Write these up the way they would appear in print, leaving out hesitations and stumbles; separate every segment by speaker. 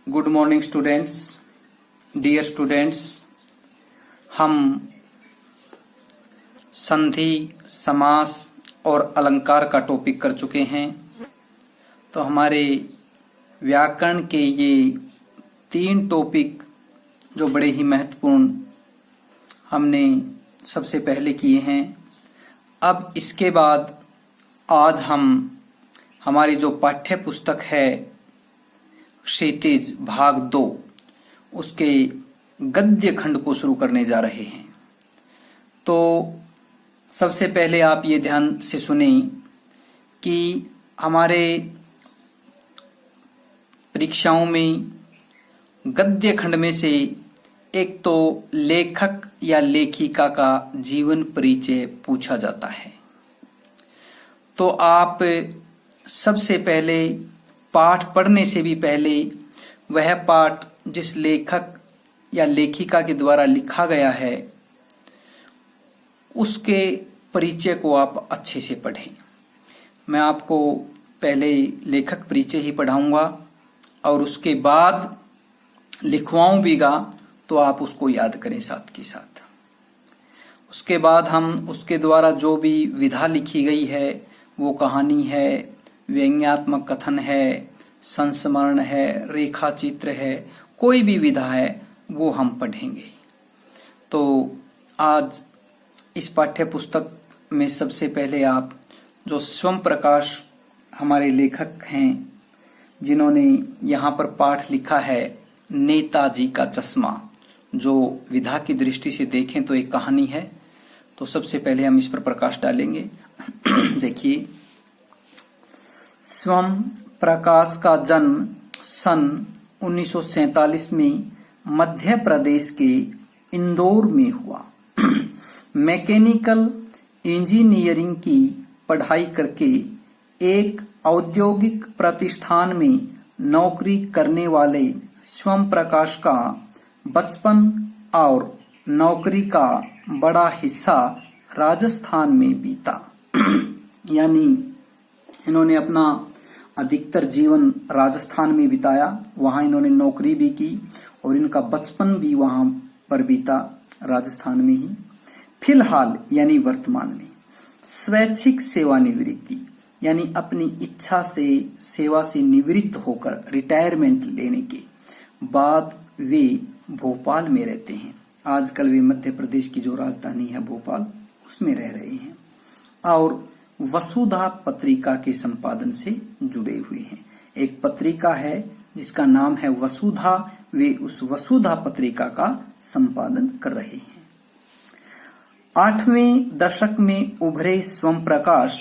Speaker 1: Good morning students, dear students. हम संधि, समास और अलंकार का टॉपिक कर चुके हैं। तो हमारे व्याकरण के ये 3 टॉपिक जो बड़े ही महत्वपूर्ण हमने सबसे पहले किए हैं। अब इसके बाद आज हम हमारी जो पाठ्य पुस्तक है क्षितिज भाग 2 उसके गद्य खंड को शुरू करने जा रहे हैं। तो सबसे पहले आप ये ध्यान से सुने कि हमारे परीक्षाओं में गद्य खंड में से एक तो लेखक या लेखिका का जीवन परिचय पूछा जाता है। तो आप सबसे पहले पाठ पढ़ने से भी पहले वह पाठ जिस लेखक या लेखिका के द्वारा लिखा गया है उसके परिचय को आप अच्छे से पढ़ें। मैं आपको पहले लेखक परिचय ही पढ़ाऊंगा और उसके बाद लिखवाऊं भीगा, तो आप उसको याद करें साथ के साथ। उसके बाद हम उसके द्वारा जो भी विधा लिखी गई है, वो कहानी है, व्यंग्यात्मक कथन है, संस्मरण है, रेखा चित्र है, कोई भी विधा है, वो हम पढ़ेंगे। तो आज इस पाठ्य पुस्तक में सबसे पहले आप जो स्वयं प्रकाश हमारे लेखक हैं, जिन्होंने यहाँ पर पाठ लिखा है नेताजी का चश्मा, जो विधा की दृष्टि से देखें तो एक कहानी है। तो सबसे पहले हम इस पर प्रकाश डालेंगे। देखिए, स्वयं प्रकाश का जन्म सन 1947 में मध्य प्रदेश के इंदौर में हुआ। मैकेनिकल इंजीनियरिंग की पढ़ाई करके एक औद्योगिक प्रतिष्ठान में नौकरी करने वाले स्वयं प्रकाश का बचपन और नौकरी का बड़ा हिस्सा राजस्थान में बीता। यानी इन्होंने अपना अधिकतर जीवन राजस्थान में बिताया, वहां इन्होंने नौकरी भी की और इनका बचपन भी वहां पर बीता राजस्थान में ही। फिलहाल यानी वर्तमान में स्वैच्छिक सेवानिवृत्ति यानी अपनी इच्छा से सेवा से निवृत्त होकर रिटायरमेंट लेने के बाद वे भोपाल में रहते हैं। आजकल वे मध्य प्रदेश की जो राजधानी है भोपाल, उसमें रह रहे हैं और वसुधा पत्रिका के संपादन से जुड़े हुए हैं। एक पत्रिका है जिसका नाम है वसुधा, वे उस वसुधा पत्रिका का संपादन कर रहे हैं। 8वें दशक में उभरे स्वयं प्रकाश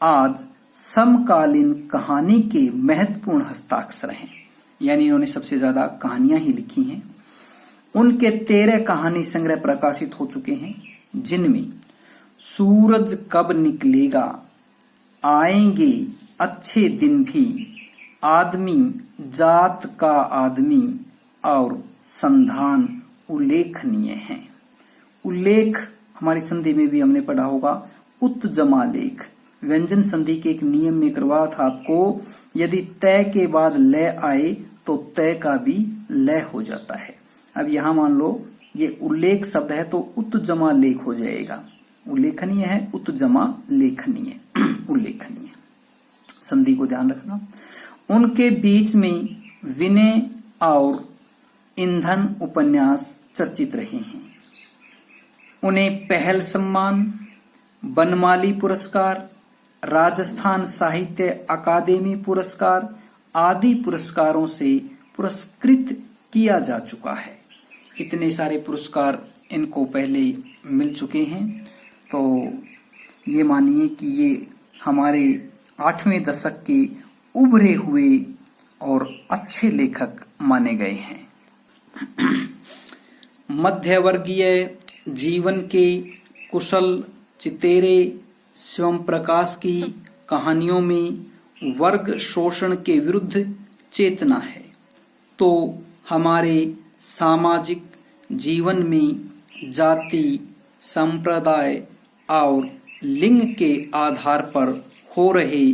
Speaker 1: आज समकालीन कहानी के महत्वपूर्ण हस्ताक्षर हैं। यानी इन्होंने सबसे ज्यादा कहानियां ही लिखी हैं। उनके 13 कहानी संग्रह प्रकाशित हो चुके हैं, जिनमें सूरज कब निकलेगा, आएंगे अच्छे दिन भी, आदमी जात का आदमी और संधान उल्लेखनीय हैं। उल्लेख हमारी संधि में भी हमने पढ़ा होगा। उत्जमा लेख व्यंजन संधि के एक नियम में करवा था आपको, यदि तय के बाद लय आए तो तय का भी लय हो जाता है। अब यहां मान लो ये उल्लेख शब्द है तो उत्जमा लेख हो जाएगा। उल्लेखनीय है, उत्जमा लेखनीय, उल्लेखनीय। संधि को ध्यान रखना। उनके बीच में विनय और ईंधन उपन्यास चर्चित रहे हैं। उन्हें पहल सम्मान, बनमाली पुरस्कार, राजस्थान साहित्य अकादमी पुरस्कार आदि पुरस्कारों से पुरस्कृत किया जा चुका है। इतने सारे पुरस्कार इनको पहले मिल चुके हैं। तो ये मानिए कि ये हमारे 8वें दशक के उभरे हुए और अच्छे लेखक माने गए हैं। मध्यवर्गीय जीवन के कुशल चितेरे स्वयं प्रकाश की कहानियों में वर्ग शोषण के विरुद्ध चेतना है, तो हमारे सामाजिक जीवन में जाति, संप्रदाय और लिंग के आधार पर हो रहे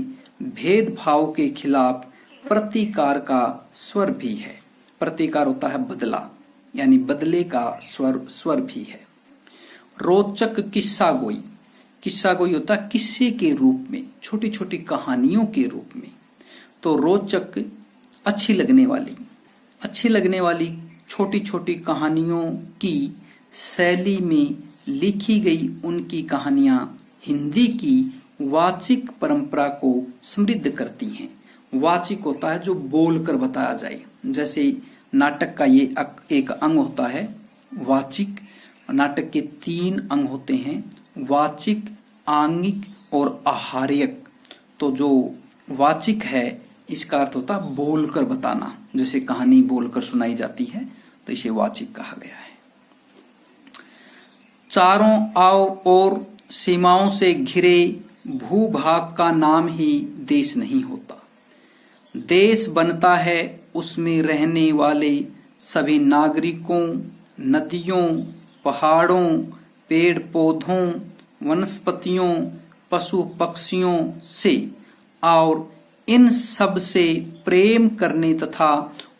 Speaker 1: भेदभाव के खिलाफ प्रतिकार का स्वर भी है। प्रतीकार होता है बदला, यानी बदले का स्वर भी है। रोचक किस्सा गोई, किस्सा गोई होता है किस्से के रूप में, छोटी छोटी कहानियों के रूप में। तो रोचक अच्छी लगने वाली छोटी छोटी कहानियों की शैली में लिखी गई उनकी कहानियां हिंदी की वाचिक परंपरा को समृद्ध करती हैं। वाचिक होता है जो बोलकर बताया जाए, जैसे नाटक का ये एक अंग होता है वाचिक। नाटक के 3 अंग होते हैं, वाचिक, आंगिक और आहार्यक। तो जो वाचिक है इसका अर्थ होता है बोलकर बताना, जैसे कहानी बोलकर सुनाई जाती है तो इसे वाचिक कहा गया है। चारों ओर सीमाओं से घिरे भूभाग का नाम ही देश नहीं होता। देश बनता है उसमें रहने वाले सभी नागरिकों, नदियों, पहाड़ों, पेड़ पौधों, वनस्पतियों, पशु पक्षियों से, और इन सब से प्रेम करने तथा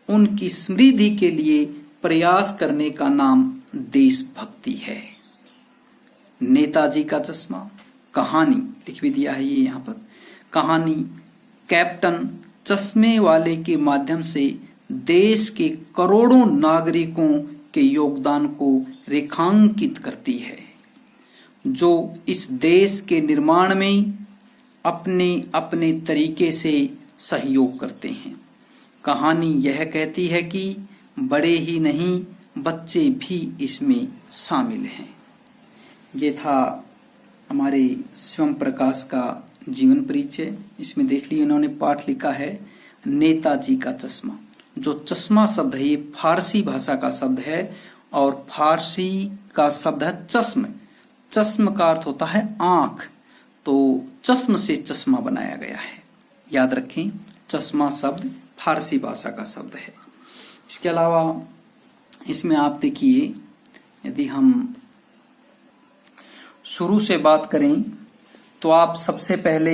Speaker 1: उनकी समृद्धि के लिए प्रयास करने का नाम देशभक्ति है। नेताजी का चश्मा, कहानी लिख भी दिया है ये यहाँ पर। कहानी कैप्टन चश्मे वाले के माध्यम से देश के करोड़ों नागरिकों के योगदान को रेखांकित करती है, जो इस देश के निर्माण में अपने अपने तरीके से सहयोग करते हैं। कहानी यह कहती है कि बड़े ही नहीं बच्चे भी इसमें शामिल हैं। ये था हमारे स्वयं प्रकाश का जीवन परिचय। इसमें देख लिया इन्होंने पाठ लिखा है नेताजी का चश्मा। जो चश्मा शब्द है ये फारसी भाषा का शब्द है और फारसी का शब्द है चश्म। चश्म का अर्थ होता है आंख, तो चश्म से चश्मा बनाया गया है। याद रखें, चश्मा शब्द फारसी भाषा का शब्द है। इसके अलावा इसमें आप देखिए, यदि हम शुरू से बात करें तो आप सबसे पहले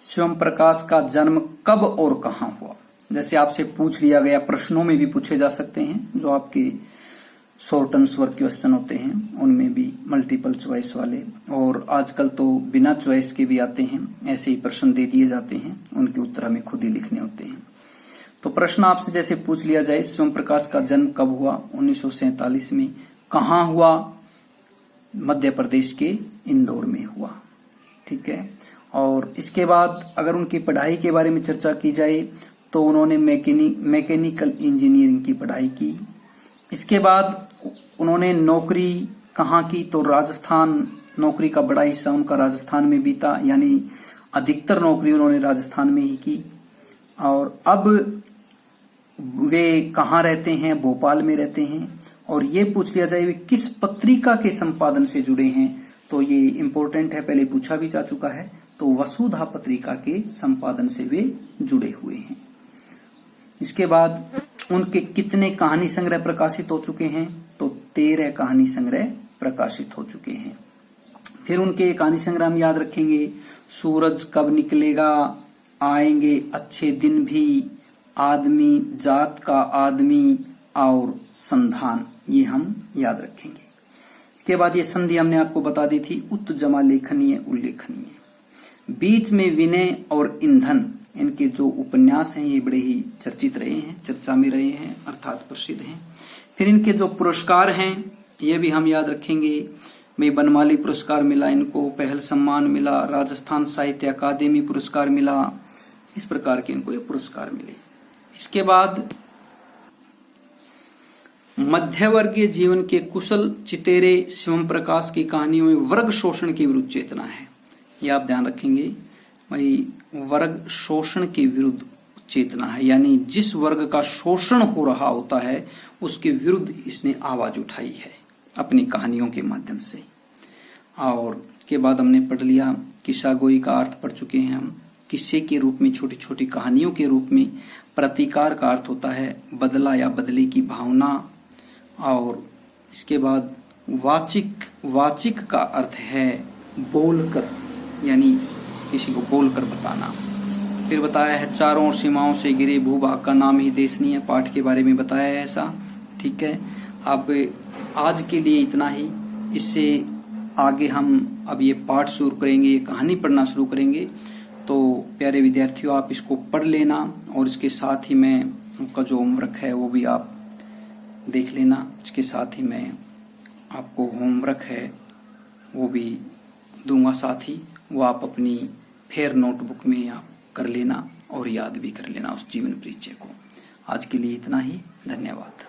Speaker 1: स्वयं प्रकाश का जन्म कब और कहां हुआ, जैसे आपसे पूछ लिया गया, प्रश्नों में भी पूछे जा सकते हैं, जो आपके शॉर्ट आंसर क्वेश्चन होते हैं उनमें भी मल्टीपल चॉइस वाले, और आजकल तो बिना चॉइस के भी आते हैं, ऐसे ही प्रश्न दे दिए जाते हैं, उनके उत्तर हमें खुद ही लिखने होते हैं। तो प्रश्न आपसे जैसे पूछ लिया जाए, स्वयं प्रकाश का जन्म कब हुआ? 1947 में। कहाँ हुआ? मध्य प्रदेश के इंदौर में हुआ। ठीक है। और इसके बाद अगर उनकी पढ़ाई के बारे में चर्चा की जाए तो उन्होंने मैकेनिकल इंजीनियरिंग की पढ़ाई की। इसके बाद उन्होंने नौकरी कहाँ की? तो राजस्थान, नौकरी का बड़ा हिस्सा उनका राजस्थान में बीता, यानी अधिकतर नौकरी उन्होंने राजस्थान में ही की। और अब वे कहाँ रहते हैं? भोपाल में रहते हैं। और ये पूछ लिया जाए वे किस पत्रिका के संपादन से जुड़े हैं, तो ये इम्पोर्टेंट है, पहले पूछा भी जा चुका है। तो वसुधा पत्रिका के संपादन से वे जुड़े हुए हैं। इसके बाद उनके कितने कहानी संग्रह प्रकाशित हो चुके हैं? तो 13 कहानी संग्रह प्रकाशित हो चुके हैं। फिर उनके कहानी संग्रह हम याद रखेंगे, सूरज कब निकलेगा, आएंगे अच्छे दिन भी, आदमी जात का आदमी और संधान, ये हम याद रखेंगे। इसके बाद ये संधि हमने आपको बता दी थी, उत्तजमा लेखनीय उल्लेखनीय। बीच में विनय और ईंधन, इनके जो उपन्यास हैं ये बड़े ही चर्चित रहे हैं, चर्चा में रहे हैं, अर्थात प्रसिद्ध हैं। फिर इनके जो पुरस्कार हैं ये भी हम याद रखेंगे। में बनमाली पुरस्कार मिला इनको, पहल सम्मान मिला, राजस्थान साहित्य अकादमी पुरस्कार मिला, इस प्रकार के इनको ये पुरस्कार मिले। इसके बाद मध्यवर्गीय जीवन के कुशल चितेरे शिवम प्रकाश की कहानियों में वर्ग शोषण की विरुद्ध चेतना है। यह आप ध्यान रखेंगे भाई, वर्ग शोषण के विरुद्ध चेतना है, यानी जिस वर्ग का शोषण हो रहा होता है उसके विरुद्ध इसने आवाज उठाई है अपनी कहानियों के माध्यम से। और के बाद हमने पढ़ लिया किस्सा गोई का अर्थ पढ़ चुके हैं हम। किस्से के रूप में, छोटी छोटी कहानियों के रूप में। प्रतिकार का अर्थ होता है बदला या बदले की भावना। और इसके बाद वाचिक का अर्थ है बोलकर, यानी किसी को बोलकर बताना। फिर बताया है चारों ओर सीमाओं से घिरे भूभाग का नाम ही देश नहीं है, पाठ के बारे में बताया है ऐसा। ठीक है, अब आज के लिए इतना ही। इससे आगे हम अब ये पाठ शुरू करेंगे, ये कहानी पढ़ना शुरू करेंगे। तो प्यारे विद्यार्थियों, आप इसको पढ़ लेना और इसके साथ ही मैं आपका जो होमवर्क है वो भी आप देख लेना। इसके साथ ही मैं आपको होमवर्क है वो भी दूंगा साथ ही, वो आप अपनी फेयर नोटबुक में आप कर लेना और याद भी कर लेना उस जीवन परिचय को। आज के लिए इतना ही, धन्यवाद।